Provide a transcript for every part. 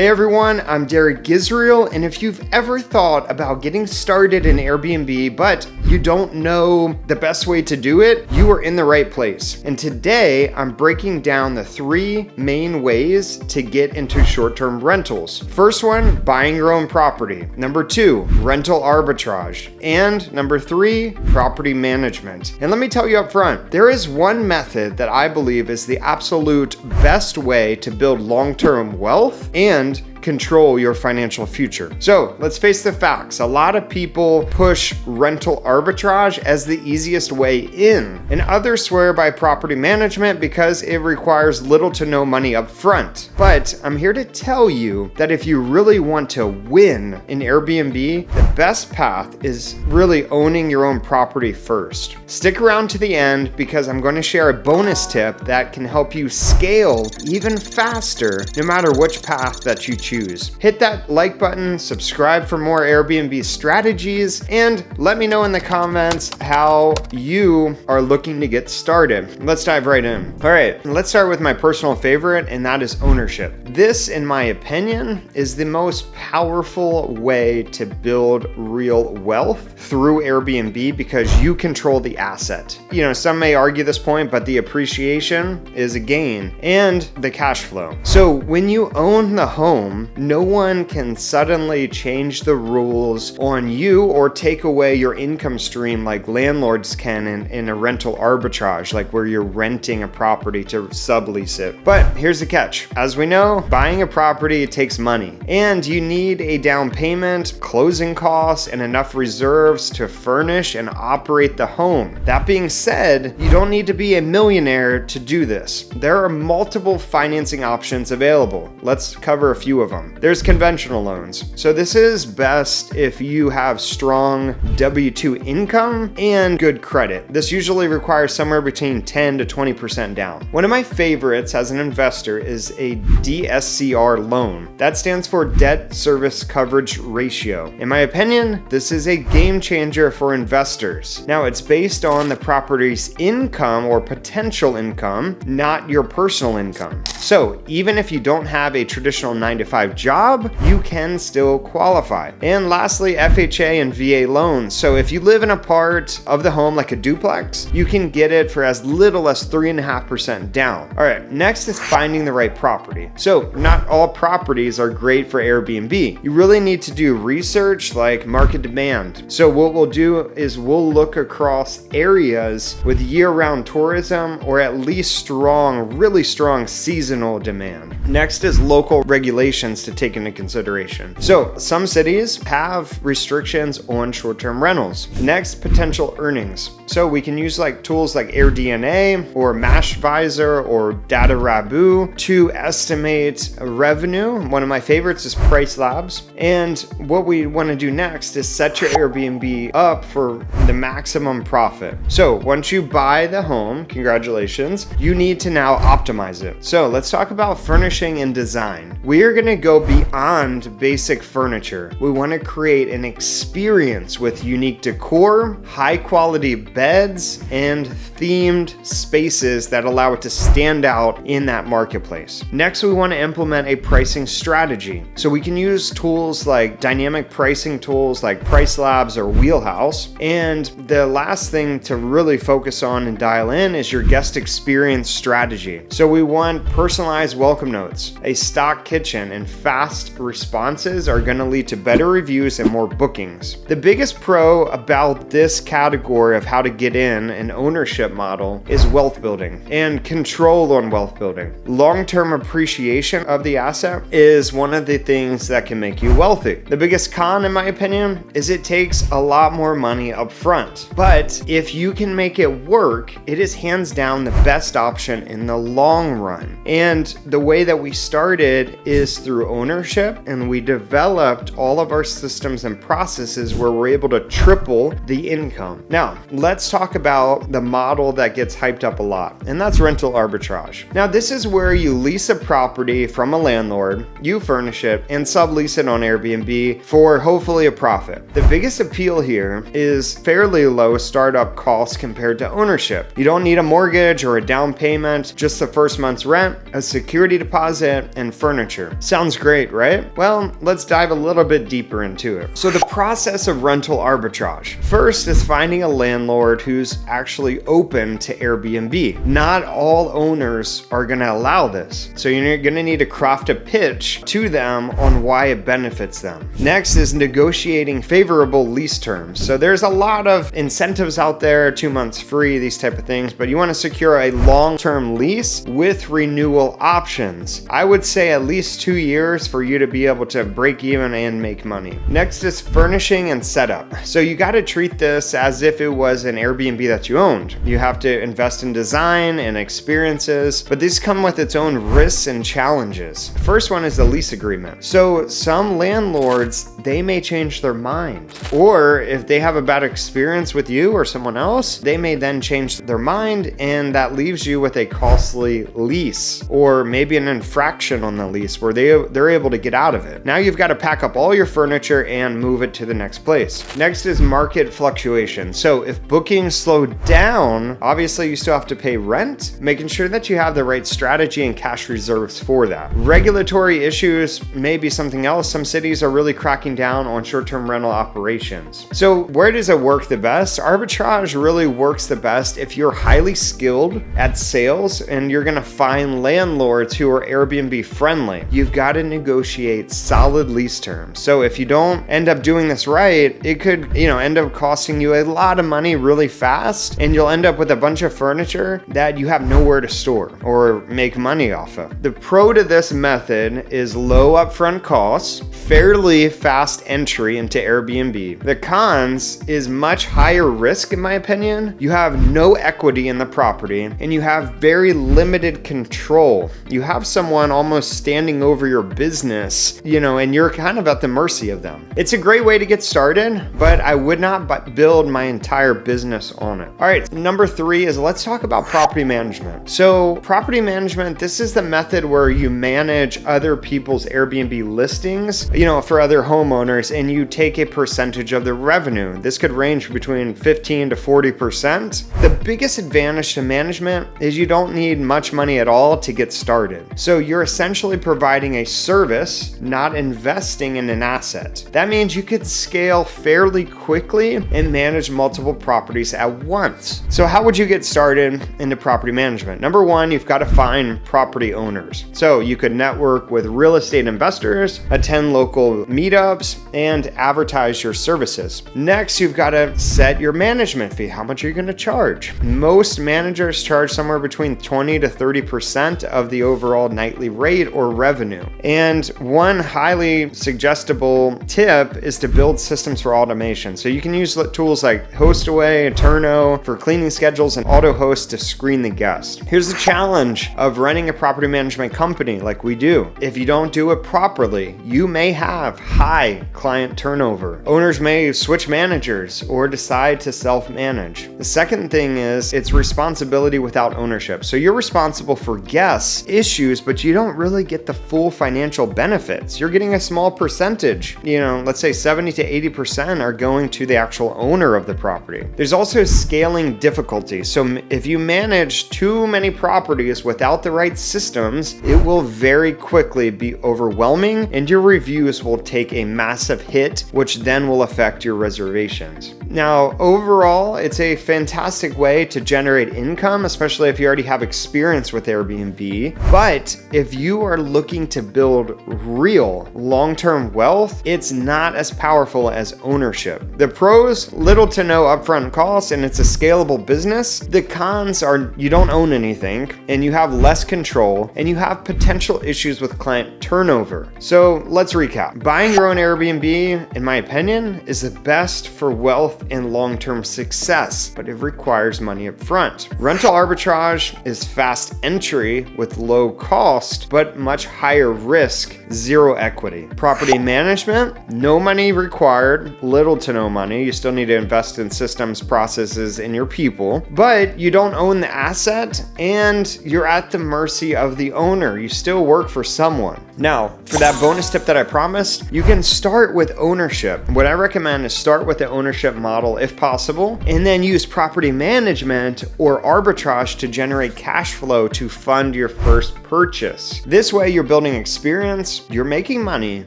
Hey everyone, I'm Derek Gisriel, and if you've ever thought about getting started in Airbnb, but you don't know the best way to do it, you are in the right place. And today, I'm breaking down the 3 main ways to get into short-term rentals. First one, buying your own property. Number 2, rental arbitrage. And number 3, property management. And let me tell you up front, there is one method that I believe is the absolute best way to build long-term wealth and control your financial future. So let's face the facts. A lot of people push rental arbitrage as the easiest way in, and others swear by property management because it requires little to no money up front. But I'm here to tell you that if you really want to win in Airbnb, the best path is really owning your own property first. Stick around to the end because I'm going to share a bonus tip that can help you scale even faster no matter which path that you choose. Hit that like button, subscribe for more Airbnb strategies, and let me know in the comments how you are looking to get started. Let's dive right in. All right, let's start with my personal favorite, and that is ownership. This, in my opinion, is the most powerful way to build real wealth through Airbnb because you control the asset. You know, some may argue this point, but the appreciation is a gain and the cash flow. So when you own the home, no one can suddenly change the rules on you or take away your income stream like landlords can in a rental arbitrage, like where you're renting a property to sublease it. But here's the catch. As we know, buying a property takes money, and you need a down payment, closing costs, and enough reserves to furnish and operate the home. That being said, you don't need to be a millionaire to do this. There are multiple financing options available. Let's cover a few of them. There's conventional loans. So this is best if you have strong W-2 income and good credit. This usually requires somewhere between 10 to 20% down. One of my favorites as an investor is a DSCR loan. That stands for Debt Service Coverage Ratio. In my opinion, this is a game changer for investors. Now, it's based on the property's income or potential income, not your personal income. So even if you don't have a traditional 9-to-5 job, you can still qualify. And lastly, FHA and VA loans. So if you live in a part of the home like a duplex, you can get it for as little as 3.5% down. All right, next is finding the right property. So not all properties are great for Airbnb. You really need to do research like market demand. So what we'll do is we'll look across areas with year-round tourism or at least really strong seasonal demand. Next is local regulations to take into consideration. So some cities have restrictions on short-term rentals. Next, potential earnings. So we can use tools like AirDNA or MashVisor or DataRabu to estimate revenue. One of my favorites is Price Labs. And what we want to do next is set your Airbnb up for the maximum profit. So once you buy the home, congratulations, you need to now optimize it. So let's talk about furnishing and design. We are going to go beyond basic furniture. We want to create an experience with unique decor, high quality beds, and themed spaces that allow it to stand out in that marketplace. Next, we want to implement a pricing strategy. So we can use tools like dynamic pricing tools like Price Labs or Wheelhouse. And the last thing to really focus on and dial in is your guest experience strategy. So we want personalized welcome notes, a stock kitchen, and fast responses are going to lead to better reviews and more bookings. The biggest pro about this category of how to get in an ownership model is wealth building and control on wealth building. Long-term appreciation of the asset is one of the things that can make you wealthy. The biggest con, in my opinion, is it takes a lot more money up front. But if you can make it work, it is hands down the best option in the long run. And the way that we started is through ownership, and we developed all of our systems and processes where we're able to triple the income. Now, let's talk about the model that gets hyped up a lot, and that's rental arbitrage. Now, this is where you lease a property from a landlord, you furnish it, and sublease it on Airbnb for hopefully a profit. The biggest appeal here is fairly low startup costs compared to ownership. You don't need a mortgage or a down payment, just the first month's rent, a security deposit, and furniture. Sounds Sounds great, right? Well, let's dive a little bit deeper into it. So the process of rental arbitrage. First is finding a landlord who's actually open to Airbnb. Not all owners are going to allow this. So you're going to need to craft a pitch to them on why it benefits them. Next is negotiating favorable lease terms. So there's a lot of incentives out there, 2 months free, these type of things, but you want to secure a long-term lease with renewal options. I would say at least 2 years for you to be able to break even and make money. Next is furnishing and setup. So you got to treat this as if it was an Airbnb that you owned. You have to invest in design and experiences, but these come with its own risks and challenges. First one is the lease agreement. So some landlords, they may change their mind, or if they have a bad experience with you or someone else, they may then change their mind, and that leaves you with a costly lease or maybe an infraction on the lease where they're able to get out of it. Now you've got to pack up all your furniture and move it to the next place. Next is market fluctuation. So if bookings slow down, obviously you still have to pay rent, making sure that you have the right strategy and cash reserves for that. Regulatory issues may be something else. Some cities are really cracking down on short-term rental operations. So where does it work the best? Arbitrage really works the best if you're highly skilled at sales and you're going to find landlords who are Airbnb friendly. You've got to negotiate solid lease terms. So if you don't end up doing this right, it could, end up costing you a lot of money really fast, and you'll end up with a bunch of furniture that you have nowhere to store or make money off of. The pro to this method is low upfront costs, fairly fast entry into Airbnb. The cons is much higher risk, in my opinion. You have no equity in the property and you have very limited control. You have someone almost standing over your business, and you're kind of at the mercy of them. It's a great way to get started, but I would not build my entire business on it. All right, number 3 is let's talk about property management. So property management, this is the method where you manage other people's Airbnb listings, for other homeowners, and you take a percentage of the revenue. This could range between 15 to 40%. The biggest advantage to management is you don't need much money at all to get started. So you're essentially providing a service, not investing in an asset. That means you could scale fairly quickly and manage multiple properties at once. So how would you get started into property management? Number 1, you've got to find property owners. So you could network with real estate investors, attend local meetups, and advertise your services. Next, you've got to set your management fee. How much are you going to charge? Most managers charge somewhere between 20 to 30% of the overall nightly rate or revenue. And one highly suggestible tip is to build systems for automation. So you can use tools like HostAway, Turno for cleaning schedules, and AutoHost to screen the guest. Here's the challenge of running a property management company like we do. If you don't do it properly, you may have high client turnover. Owners may switch managers or decide to self-manage. The second thing is it's responsibility without ownership. So you're responsible for guests' issues, but you don't really get the full financial benefits. You're getting a small percentage. Let's say 70 to 80% are going to the actual owner of the property. There's also scaling difficulty. So if you manage too many properties without the right systems, it will very quickly be overwhelming and your reviews will take a massive hit, which then will affect your reservations. Now, overall, it's a fantastic way to generate income, especially if you already have experience with Airbnb. But if you are looking to build real long-term wealth, it's not as powerful as ownership. The pros, little to no upfront costs, and it's a scalable business. The cons are you don't own anything and you have less control and you have potential issues with client turnover. So let's recap. Buying your own Airbnb, in my opinion, is the best for wealth and long-term success, but it requires money up front. Rental arbitrage is fast entry with low cost, but much higher risk, zero equity. Property management, no money required, little to no money. You still need to invest in systems, processes, and your people, but you don't own the asset and you're at the mercy of the owner. You still work for someone. Now, for that bonus tip that I promised, you can start with ownership. What I recommend is start with the ownership model if possible, and then use property management or arbitrage to generate cash flow to fund your first purchase. This way, you're building experience, you're making money,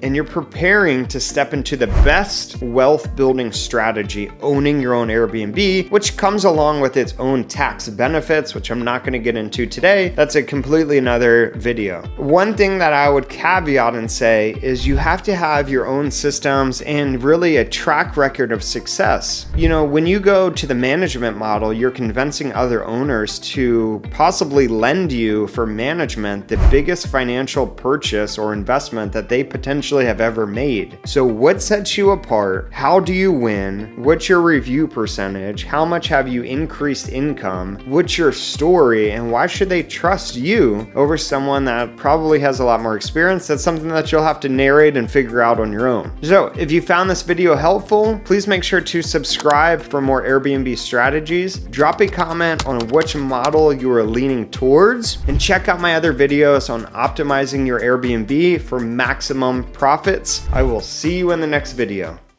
and you're preparing to step into the best wealth building strategy, owning your own Airbnb, which comes along with its own tax benefits, which I'm not going to get into today. That's a completely another video. One thing that I would caveat and say is you have to have your own systems and really a track record of success. You know, when you go to the management model, you're convincing other owners to possibly lend you for management the biggest financial purchase or investment that they potentially have ever made. So what sets you apart? How do you win? What's your review percentage? How much have you increased income? What's your story? And why should they trust you over someone that probably has a lot more experience? That's something that you'll have to narrate and figure out on your own. So if you found this video helpful, please make sure to subscribe for more Airbnb strategies. Drop a comment on which model you are leaning towards, and check out my other videos on optimizing your Airbnb for maximum profits. I will see you in the next video.